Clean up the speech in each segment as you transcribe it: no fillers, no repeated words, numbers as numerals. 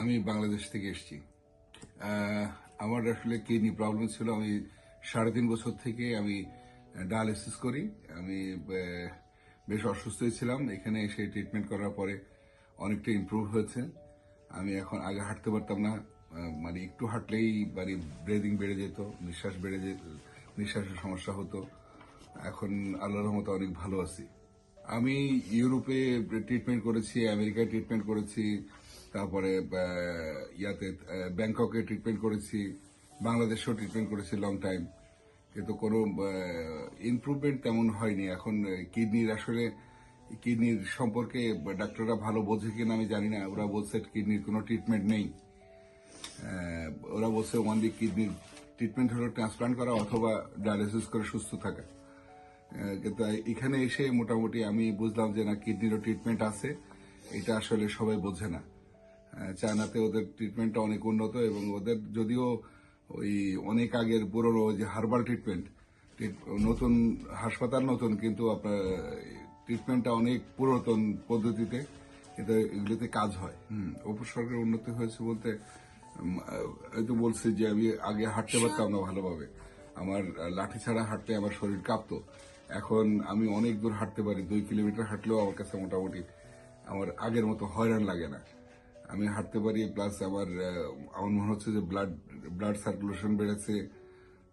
আমি বাংলাদেশ থেকে এসেছি। আমার আসলে কিডনি প্রবলেম ছিল। আমি 3.5 বছর থেকে আমি ডায়ালিসিস করি। আমি বেশ অসুস্থই ছিলাম। এখানে এসে ট্রিটমেন্ট করার পরে অনেকটা ইমপ্রুভ হয়েছে। আমি এখন আগে হাঁটতে পারতাম না। মানে একটু হাঁটলেই মানে ব্রিদিং বেড়ে যেত, নিঃশ্বাস বেড়ে যেত, নিঃশ্বাসের সমস্যা হতো। এখন আল্লাহর রহমতে অনেক ভালো আছি। আমি ইউরোপে ট্রিটমেন্ট করেছি, আমেরিকায় ট্রিটমেন্ট করেছি, তারপরে ব্যাংককে ট্রিটমেন্ট করেছি, বাংলাদেশেও ট্রিটমেন্ট করেছি লং টাইম, কিন্তু কোনো ইমপ্রুভমেন্ট তেমন হয়নি। এখন কিডনির সম্পর্কে ডাক্তাররা ভালো বোঝে কিনা আমি জানি না। ওরা বলছে কিডনির কোনো ট্রিটমেন্ট নেই। ওরা বলছে ওয়ানলি কিডনির ট্রিটমেন্ট হলো ট্রান্সপ্লান্ট করা অথবা ডায়ালিসিস করে সুস্থ থাকা। কিন্তু এখানে এসে মোটামুটি আমি বুঝলাম যে না, কিডনিরও ট্রিটমেন্ট আছে। এটা আসলে সবাই বোঝে না। চায়নাতে ওদের ট্রিটমেন্টটা অনেক উন্নত, এবং ওদের যদিও ওই অনেক আগের পুরনো যে হার্বাল ট্রিটমেন্ট, নতুন হাসপাতাল নতুন, কিন্তু আপনার ট্রিটমেন্টটা অনেক পুরাতন পদ্ধতিতে, কিন্তু এগুলোতে কাজ হয়। উপসর্গের উন্নতি হয়েছে বলতে এই তো বলছি যে আমি আগে হাঁটতে পারতাম না ভালোভাবে। আমার লাঠি ছাড়া হাঁটতে আমার শরীর কাঁপতো। এখন আমি অনেক দূর হাঁটতে পারি। 2 কিলোমিটার হাঁটলেও আমার কাছে মোটামুটি আমার আগের মতো হয়রান লাগে না। আমি হাঁটতে পারি, প্লাস আমার মনে হচ্ছে যে ব্লাড সার্কুলেশন বেড়েছে।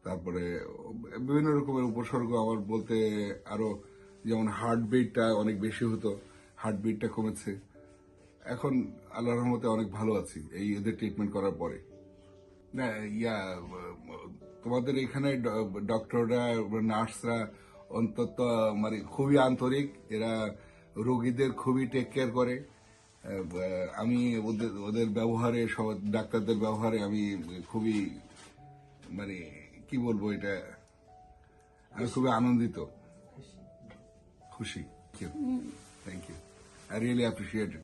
তারপরে বিভিন্ন রকমের উপসর্গ আমার বলতে আরো, যেমন হার্টবিটটা অনেক বেশি হতো, হার্টবিটটা কমেছে। এখন আল্লাহর রহমতে অনেক ভালো আছি এই এদের ট্রিটমেন্ট করার পরে। না, তোমাদের এখানে ডক্টররা, নার্সরা অন্তত মানে খুবই আন্তরিক। এরা রোগীদের খুবই টেক কেয়ার করে। আমি ওদের ওদের ব্যবহারে, সব ডাক্তারদের ব্যবহারে আমি খুবই, মানে কি বলবো এটা, আমি খুবই আনন্দিত, খুশি। Thank you. I really appreciate it.